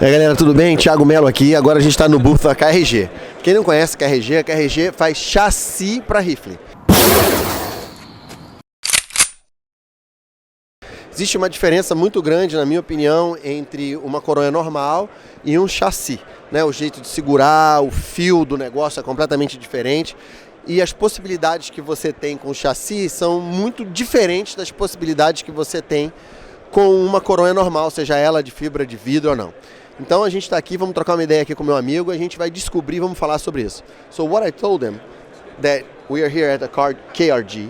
E aí galera, tudo bem? Thiago Melo aqui, agora a gente está no booth da KRG. Quem não conhece a KRG faz chassi para rifle. Existe uma diferença muito grande, na minha opinião, entre uma coronha normal e um chassi, né? O jeito de segurar, o fio do negócio é completamente diferente. E as possibilidades que você tem com o chassi são muito diferentes das possibilidades que você tem com uma coronha normal, seja ela de fibra de vidro ou não. Então a gente está aqui, vamos trocar uma ideia aqui com meu amigo, a gente vai descobrir, vamos falar sobre isso. So what I told them, that we are here at the KRG,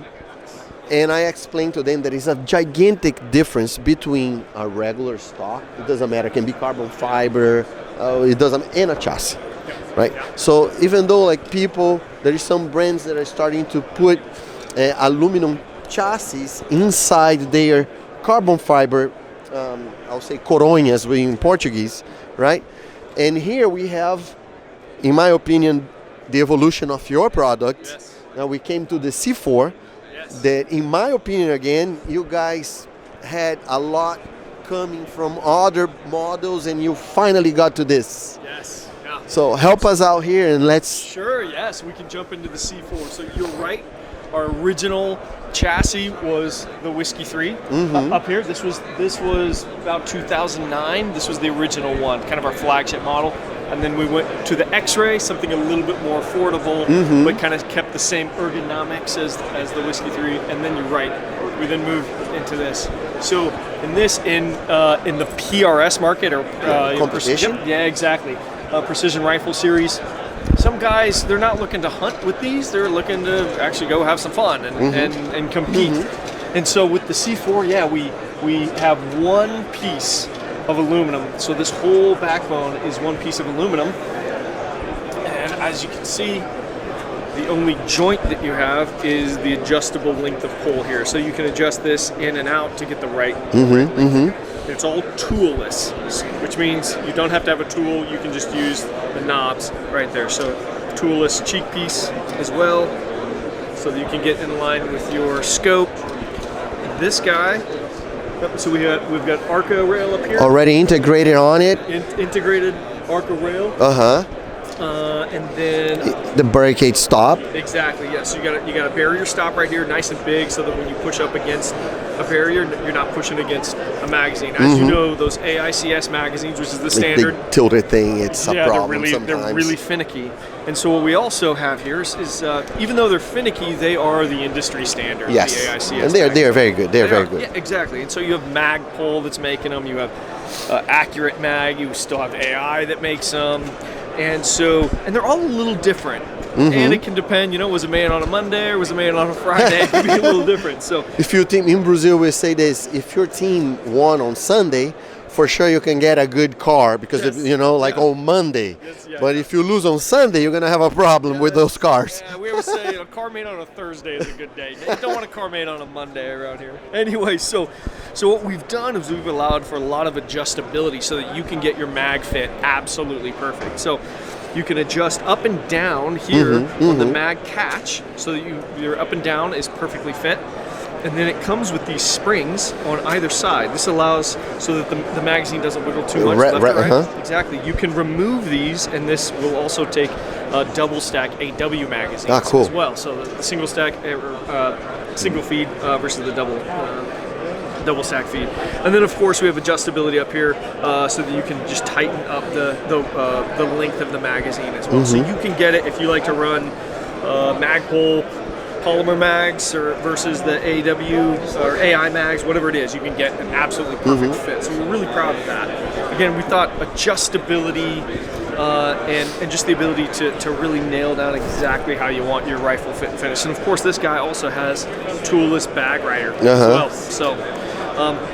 and I explained to them that it's a gigantic difference between a regular stock, it doesn't matter, it can be carbon fiber, and a chassis, right? So even though like people, there is some brands that are starting to put aluminum chassis inside their carbon fiber, I'll say coronhas in Portuguese, right? And here we have, in my opinion, the evolution of your product. Yes. Now we came to the C4, Yes. that in my opinion, again, you guys had a lot coming from other models and you finally got to this. Yes. Yeah. So help us out here and let's... Sure. Yes, we can jump into the C4. So you're right. Our original chassis was the Whiskey 3 up here. This was about 2009. This was the original one, kind of our flagship model. And then we went to the X-Ray, something a little bit more affordable, but kind of kept the same ergonomics as the Whiskey 3. And then you're right, we then moved into this. So in the PRS market or competition? Yeah, exactly. Precision rifle series. Some guys, they're not looking to hunt with these, they're looking to actually go have some fun and compete. And so with the C4, yeah, we have one piece of aluminum. So this whole backbone is one piece of aluminum. And as you can see, the only joint that you have is the adjustable length of pole here. So you can adjust this in and out to get the right length. It's all toolless, which means you don't have to have a tool. You can just use the knobs right there. So toolless cheek piece as well, so that you can get in line with your scope. This guy, so we've got Arca rail up here. Already integrated on it. Integrated Arca rail. And then The barricade stop. exactly, yes. So you got a barrier stop right here, nice and big, so that when you push up against a barrier, you're not pushing against a magazine. As you know, those AICS magazines, which is the standard, Big tilted thing, it's a problem sometimes. they're really finicky. And so what we also have here is even though they're finicky, they are the industry standard. Yes, the AICS and they're very good. They're very good. Yeah, exactly. And so you have Magpul that's making them. You have Accurate Mag. You still have AI that makes them. And they're all a little different. And it can depend, was it made on a Monday or was it made on a Friday? It can be a little different. So if your team in Brazil, we say this: if your team won on Sunday, for sure you can get a good car because on Monday. Yes, yeah, but if you lose on Sunday, you're gonna have a problem with those cars. Yeah, we always say a car made on a Thursday is a good day. You don't want a car made on a Monday around here. Anyway, so what we've done is we've allowed for a lot of adjustability so that you can get your mag fit absolutely perfect. So you can adjust up and down here on the mag catch so that your up and down is perfectly fit. And then it comes with these springs on either side. This allows so that the magazine doesn't wiggle too much left or right. Exactly. You can remove these, and this will also take double stack AW magazines cool. as well. So the single stack, single feed versus the double stack feed. And then of course we have adjustability up here so that you can just tighten up the length of the magazine as well. So you can get it if you like to run Magpul polymer mags versus the AW or AI mags, whatever it is, you can get an absolutely perfect fit. So we're really proud of that. Again, we thought adjustability and just the ability to really nail down exactly how you want your rifle fit and finish. And of course, this guy also has toolless bag rider as well. So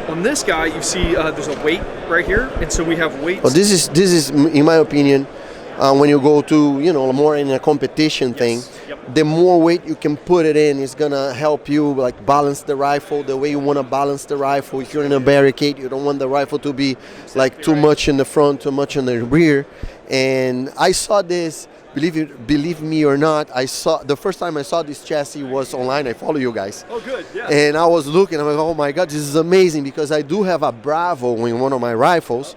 on this guy, you see there's a weight right here, and so we have weights. Well, this is in my opinion, when you go to more in a competition thing. The more weight you can put it in is gonna help you like balance the rifle the way you want to balance the rifle. If you're in a barricade, you don't want the rifle to be like too much in the front, too much in the rear. And I saw this, believe me or not, the first time I saw this chassis was online. I follow you guys. Oh, good, yeah. And I was looking, I'm like, oh my God, this is amazing, because I do have a Bravo in one of my rifles.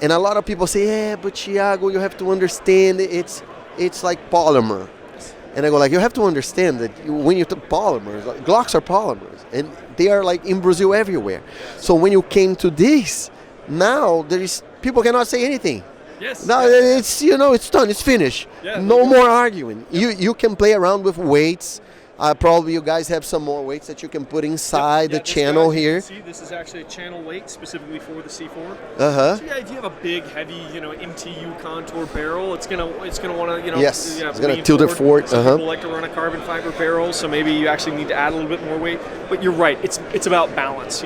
And a lot of people say, yeah, but Thiago, you have to understand it's like polymer. And I go like, you have to understand that when you talk polymers, like, Glocks are polymers, and they are like in Brazil everywhere. So when you came to this, now people cannot say anything. Yes. Now it's it's done, it's finished. Yeah, no more arguing. You can play around with weights. Probably you guys have some more weights that you can put inside the channel here. See, this is actually a channel weight specifically for the C4. Uh-huh. So yeah, if you have a big, heavy, MTU contour barrel, it's gonna want to, Yes, it's gonna tilt it forward. Some people like to run a carbon fiber barrel, so maybe you actually need to add a little bit more weight. But you're right, it's about balance.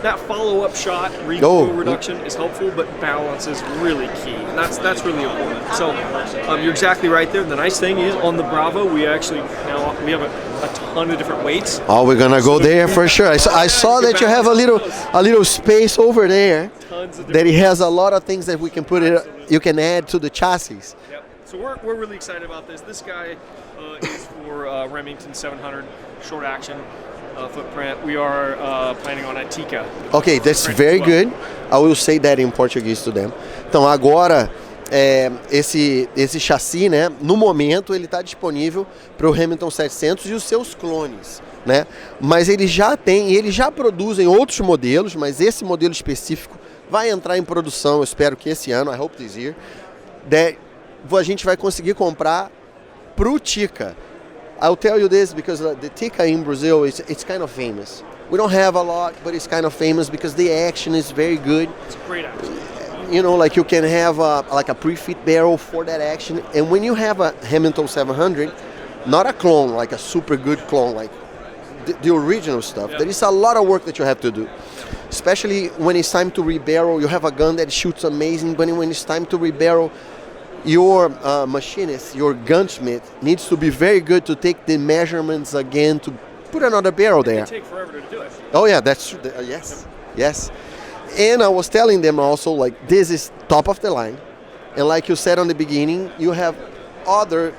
That follow-up shot, recoil reduction is helpful, but balance is really key, and that's really important. So you're exactly right there. The nice thing is on the Bravo, we have a ton of different weights. Oh, we're gonna go there for sure. I saw that you have a little space over there that it has a lot of things that we can you can add to the chassis. Yep. So we're really excited about this. This guy is for Remington 700 short action footprint. We are planning on a Tika. Okay, that's very good. I will say that in Portuguese to them. Então agora esse chassi, né, no momento ele está disponível para o Remington 700 e os seus clones, né? Mas ele já tem, e eles já produzem outros modelos, mas esse modelo específico vai entrar em produção, eu espero que esse ano, I hope this year, a gente vai conseguir comprar pro Tika. I'll tell you this because the Tika in Brazil it's kind of famous. We don't have a lot, but it's kind of famous because the action is very good. It's a great action. Like you can have a pre-fit barrel for that action. And when you have a Remington 700, not a clone, like a super good clone, like the original stuff, there is a lot of work that you have to do. Especially when it's time to rebarrel, you have a gun that shoots amazing, but when it's time to rebarrel, your machinist, your gunsmith, needs to be very good to take the measurements again to put another barrel there. It takes forever to do it. Oh yeah, that's true. Yes. And I was telling them also, like, this is top of the line. And like you said on the beginning, you have other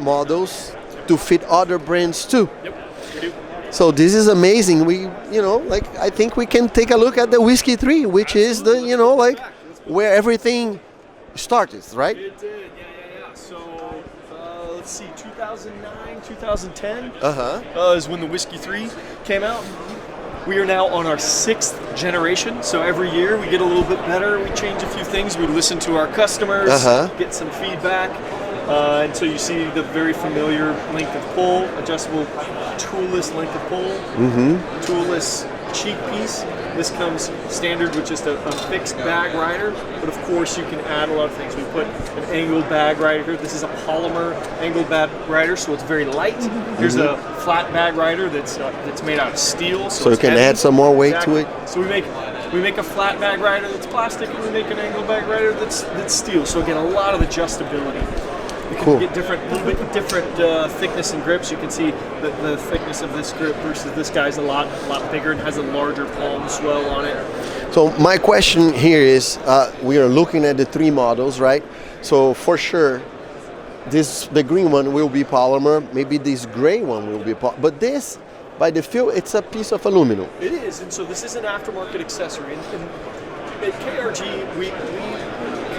models to fit other brands too. Yep, we do. So this is amazing. I think we can take a look at the Whiskey 3, which is the, where everything started, right? It did, yeah. So, let's see, 2009, 2010 is when the Whiskey 3 came out. We are now on our 6th generation, so every year we get a little bit better, we change a few things, we listen to our customers, get some feedback, and so you see the very familiar length of pull, adjustable toolless length of pull, toolless cheek piece. This comes standard with just a fixed bag rider, but of course you can add a lot of things. We put an angled bag rider here. This is a polymer angled bag rider, so it's very light. Here's a flat bag rider that's made out of steel, so you can add some more weight to it. So we make a flat bag rider that's plastic, and we make an angled bag rider that's steel. So again, a lot of adjustability. Cool. Get a little bit different thickness and grips. You can see the thickness of this grip versus this guy's a lot bigger and has a larger palm swell on it. So my question here is, we are looking at the 3 models, right? So for sure, the green one will be polymer. Maybe this gray one will be polymer. But this, by the feel, it's a piece of aluminum. It is, and so this is an aftermarket accessory. And at KRG, we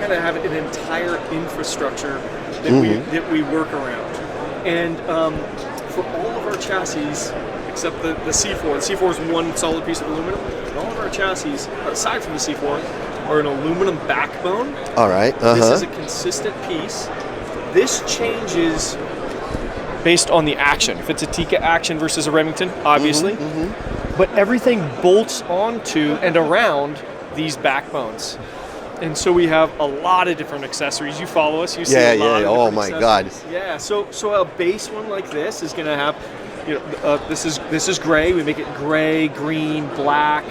kind of have an entire infrastructure that we work around, and for all of our chassis except the C4. The C4 is one solid piece of aluminum, and all of our chassis, aside from the C4, are an aluminum backbone. All right. This is a consistent piece. This changes based on the action. If it's a Tika action versus a Remington, obviously, but everything bolts onto and around these backbones. And so we have a lot of different accessories. You follow us, you see a lot of different oh my God. Yeah, so a base one like this is gonna have, this is gray. We make it gray, green, black.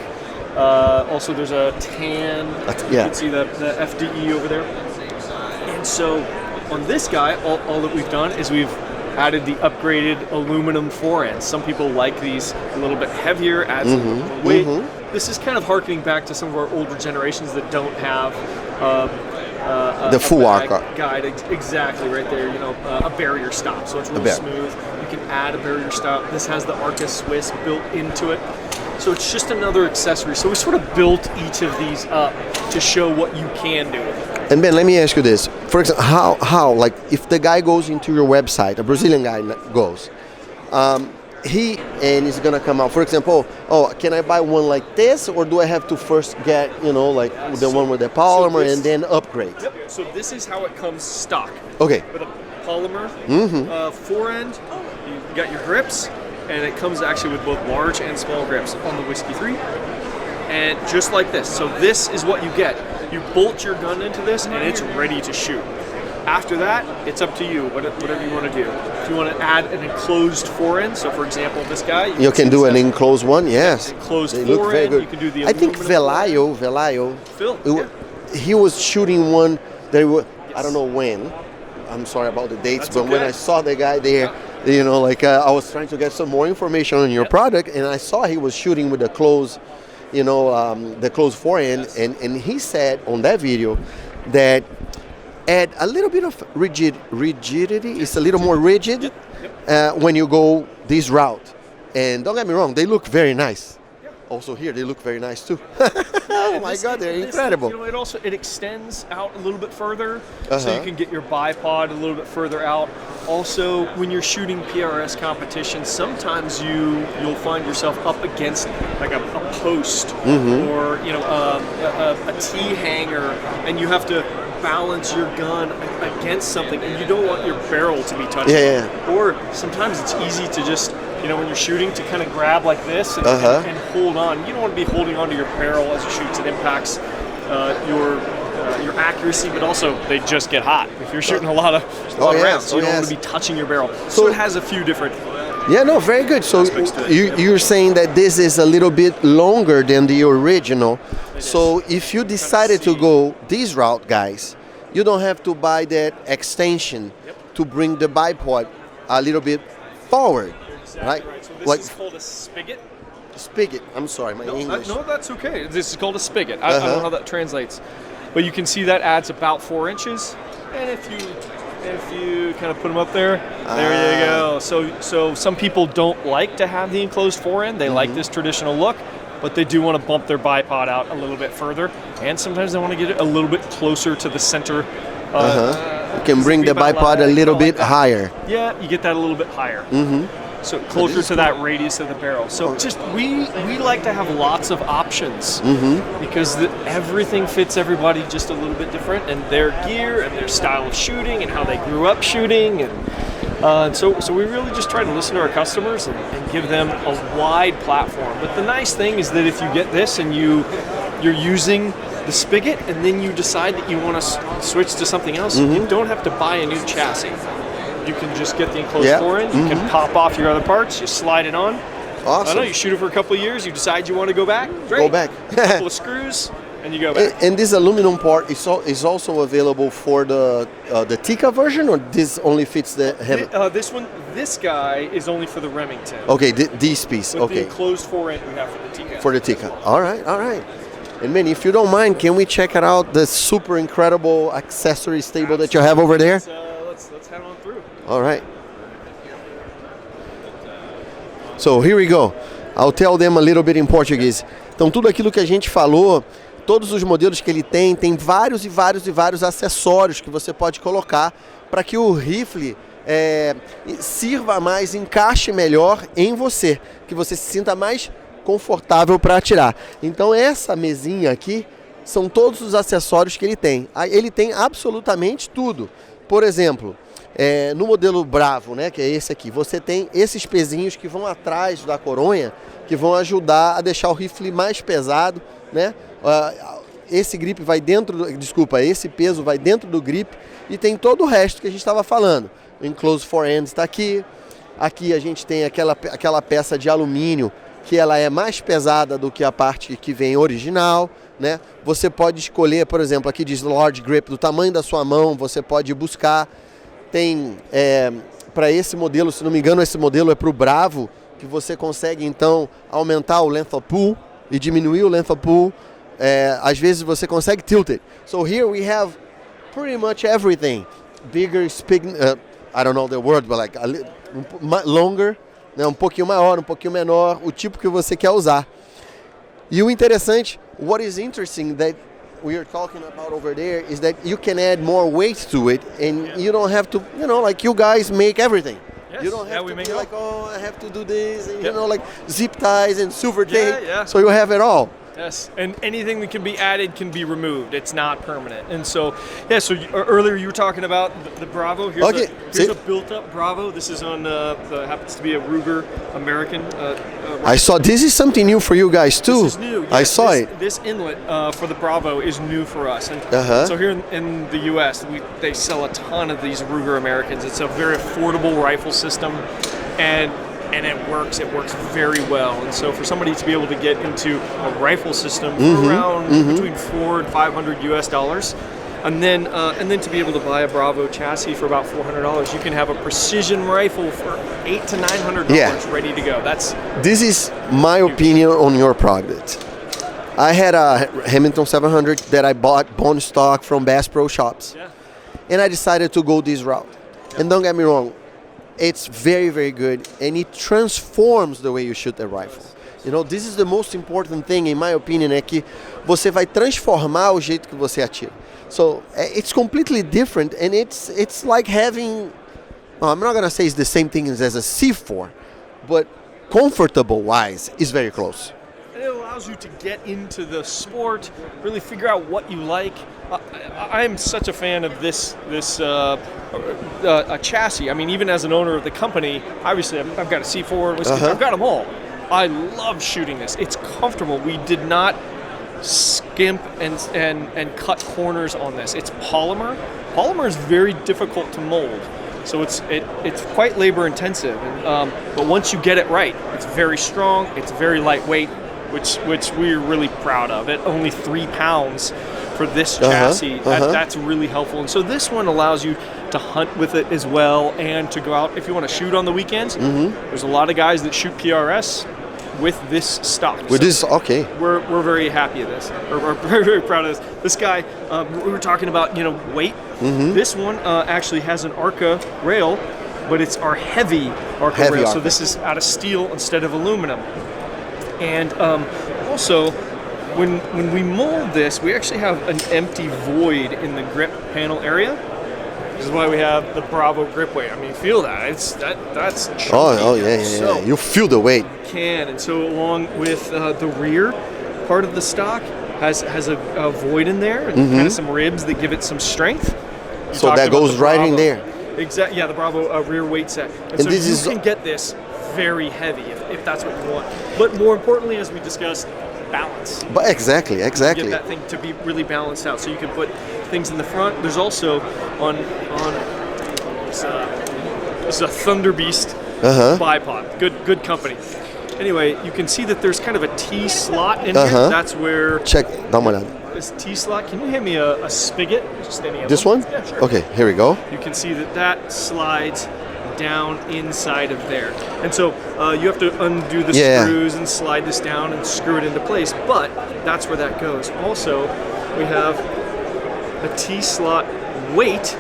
Also there's a tan. You can see the FDE over there. And so on this guy, all that we've done is we've added the upgraded aluminum forends. Some people like these a little bit heavier, adds a little more weight. This is kind of harkening back to some of our older generations that don't have the full arc guide. Exactly, right there. A barrier stop, so it's real smooth. You can add a barrier stop. This has the Arca Swiss built into it. So it's just another accessory. So we sort of built each of these up to show what you can do with it. And Ben, let me ask you this. For example, how like if the guy goes into your website, a Brazilian guy goes, and he's gonna come out. For example, can I buy one like this, or do I have to first get, like the one with the polymer and then upgrade? Yep. So this is how it comes stock. Okay. With a polymer forend, you got your grips, and it comes actually with both large and small grips on the Whiskey 3. And just like this. So this is what you get. You bolt your gun into this, and it's ready to shoot. After that, it's up to you, whatever you want to do. If you want to add an enclosed forend, so for example, this guy... You can do an enclosed one, yes. Enclosed they forend, look very good. You can do the I think Velayo, Phil, he was shooting one, I don't know when, I'm sorry about the dates, but when I saw the guy there, I was trying to get some more information on your product, and I saw he was shooting with the closed, the closed forend, and he said on that video that add a little bit of rigidity. It's a little more rigid when you go this route. And don't get me wrong, they look very nice. Also here, they look very nice too. Oh my God, they're incredible. It extends out a little bit further, so you can get your bipod a little bit further out. Also, when you're shooting PRS competitions, sometimes you'll find yourself up against like a post or a T-hanger, and you have to balance your gun against something, and you don't want your barrel to be touching. Or sometimes it's easy to just, when you're shooting, to kind of grab like this and hold on. You don't want to be holding onto your barrel as you shoot. It impacts your accuracy, but also they just get hot. If you're shooting a lot of rounds, you don't want to be touching your barrel. So it has a few different... very good. So you're saying that this is a little bit longer than the original. So if you decided to go this route, guys, you don't have to buy that extension to bring the bipod a little bit forward, right? So this is called a spigot. Spigot. I'm sorry, my English. No, that's okay. This is called a spigot. I don't know how that translates, but you can see that adds about 4 inches. And if you kind of put them up there, there you go. So some people don't like to have the enclosed forend. They like this traditional look, but they do want to bump their bipod out a little bit further, and sometimes they want to get it a little bit closer to the center. You can bring the bipod a little bit higher. Yeah, you get that a little bit higher. So closer to that radius of the barrel. So we like to have lots of options because everything fits everybody just a little bit different, and their gear and their style of shooting and how they grew up shooting, and so we really just try to listen to our customers and give them a wide platform. But the nice thing is that if you get this and you're using the spigot, and then you decide that you want to switch to something else, you don't have to buy a new chassis. You can just get the enclosed forend. You can pop off your other parts. You slide it on. Awesome. I know, you shoot it for a couple of years. You decide you want to go back. Great. Go back. A couple of screws, and you go back. And this aluminum part is also available for the Tikka version, or this only fits the heavy? This guy is only for the Remington. Okay, this piece. But the enclosed forend we have for the Tikka. For the Tikka. All right. And man, if you don't mind, can we check it out, the super incredible accessory stable that you have over there? Let's head on through. All right. So here we go. I'll tell them a little bit in Portuguese. Então tudo aquilo que a gente falou, todos os modelos que ele tem vários e vários acessórios que você pode colocar para que o rifle sirva mais, encaixe melhor em você, que você se sinta mais confortável para atirar. Então essa mesinha aqui são todos os acessórios que ele tem. Ele tem absolutamente tudo. Por exemplo, no modelo Bravo, né, que é esse aqui, você tem esses pezinhos que vão atrás da coronha, que vão ajudar a deixar o rifle mais pesado, né? Esse grip vai esse peso vai dentro do grip, e tem todo o resto que a gente estava falando. O enclosed forend está aqui. Aqui a gente tem aquela peça de alumínio que ela é mais pesada do que a parte que vem original, né? Você pode escolher, por exemplo, aqui diz large grip, do tamanho da sua mão, você pode buscar. Tem para esse modelo, se não me engano, esse modelo é para o Bravo, que você consegue então aumentar o length of pull e diminuir o length of pull. Às vezes você consegue tilt it. So here we have pretty much everything. Bigger, I don't know the word, but like longer, né? Um pouquinho maior, um pouquinho menor, o tipo que você quer usar. E o interessante, what is interesting that we are talking about over there is that you can add more weight to it, and you don't have to, like you guys make everything. Yes. You don't have to we make be it like, all. I have to do this, and like zip ties and silver tape. Yeah. So you have it all. Yes, and anything that can be added can be removed. It's not permanent. And so, so earlier you were talking about the Bravo. Here's a built-up Bravo. This is on, happens to be a Ruger American. I saw, this is something new for you guys too. This is new. Yes, I saw it. This inlet for the Bravo is new for us. And so here in the U.S., they sell a ton of these Ruger Americans. It's a very affordable rifle system, and it works very well. And so for somebody to be able to get into a rifle system for around between $400 and $500 US, and then to be able to buy a Bravo chassis for about $400, you can have a precision rifle for $800 to $900 ready to go. This is my opinion on your product. I had a Remington 700 that I bought bone stock from Bass Pro Shops, and I decided to go this route. And don't get me wrong, it's very, very good, and it transforms the way you shoot a rifle. This is the most important thing, in my opinion, é que você vai transformar o jeito que você atira. So it's completely different, and it's like having, I'm not gonna say it's the same thing as a C4, but comfortable-wise, it's very close. It allows you to get into the sport, really figure out what you like. I'm such a fan of this a chassis. I mean, even as an owner of the company, obviously I've got a C4, I've got them all. I love shooting this. It's comfortable. We did not skimp and cut corners on this. It's polymer. Polymer is very difficult to mold, so it's quite labor intensive. But once you get it right, it's very strong. It's very lightweight, which we're really proud of. At only 3 pounds for this chassis, that's really helpful. And so this one allows you to hunt with it as well, and to go out if you want to shoot on the weekends. There's a lot of guys that shoot PRS with this stock. We're very happy of this. We're very, very proud of this. This guy, we were talking about weight. This one actually has an ARCA rail, but it's our heavy ARCA rail. So this is out of steel instead of aluminum. And also, when we mold this, we actually have an empty void in the grip panel area. This is why we have the Bravo grip weight. I mean, feel that. That's chunky. Oh yeah. So you feel the weight. You can. And so along with the rear part of the stock has a void in there, and kind of some ribs that give it some strength. So that goes right in there. Exactly. Yeah, the Bravo rear weight set. And so you can get this very heavy if that's what you want. But more importantly, as we discussed, balance. But exactly. Get that thing to be really balanced out, so you can put things in the front. There's also on this is a Thunder Beast bipod. Good company. Anyway, you can see that there's kind of a T slot in here. That's where dá uma olhada. This T slot. Can you hand me a spigot? Just any of this them? one? Yeah, sure. Okay, here we go. You can see that slides down inside of there, and so you have to undo the screws and slide this down and screw it into place, but that's where that goes. Also, we have a T-slot weight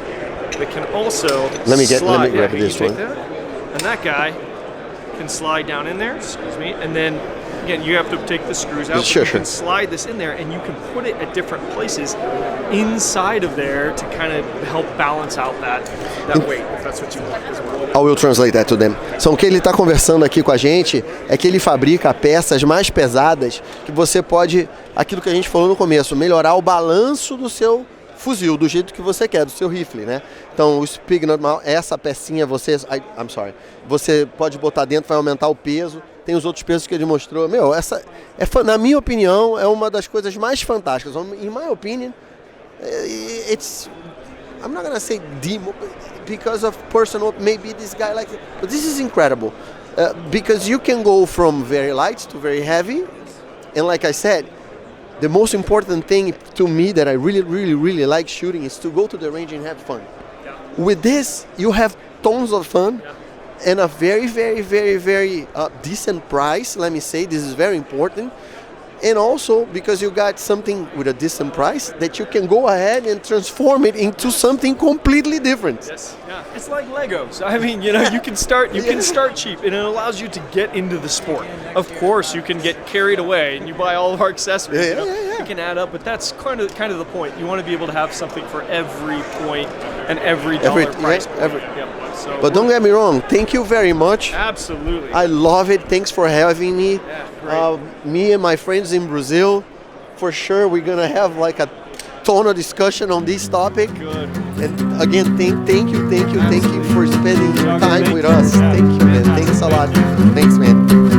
that can also let me slide. grab this one. And that guy can slide down in there, and then again you have to take the screws out. Sure. You can slide this in there, and you can put it at different places inside of there to kind of help balance out that weight, if that's what you want as well. I will translate that to them. So, o que ele está conversando aqui com a gente é que ele fabrica peças mais pesadas que você pode, aquilo que a gente falou no começo, melhorar o balanço do seu fuzil, do jeito que você quer, do seu rifle, né? Então, o spig normal, essa pecinha, você pode botar dentro, vai aumentar o peso. Tem os outros pesos que ele mostrou. Essa, na minha opinião, é uma das coisas mais fantásticas. In my opinion, I'm not gonna say demo, because of personal, maybe this guy likes it, but this is incredible, because you can go from very light to very heavy, and like I said, the most important thing to me that I really, really, really like shooting is to go to the range and have fun. Yeah. With this, you have tons of fun, and a very, very, very, very decent price, let me say. This is very important. And also because you got something with a decent price that you can go ahead and transform it into something completely different. Yes, yeah. It's like Legos. I mean, you know, you can start cheap, and it allows you to get into the sport. Of course, you can get carried away and you buy all of our accessories. You can add up, but that's kind of the point. You want to be able to have something for every point and every dollar price. So but don't get me wrong, thank you very much. Absolutely. I love it. Thanks for having me. Yeah, great. Me and my friends in Brazil, for sure, we're going to have like a ton of discussion on this topic. Good. And again, thank you for spending time with us. Thank you, man. Thanks a lot. Thanks, man.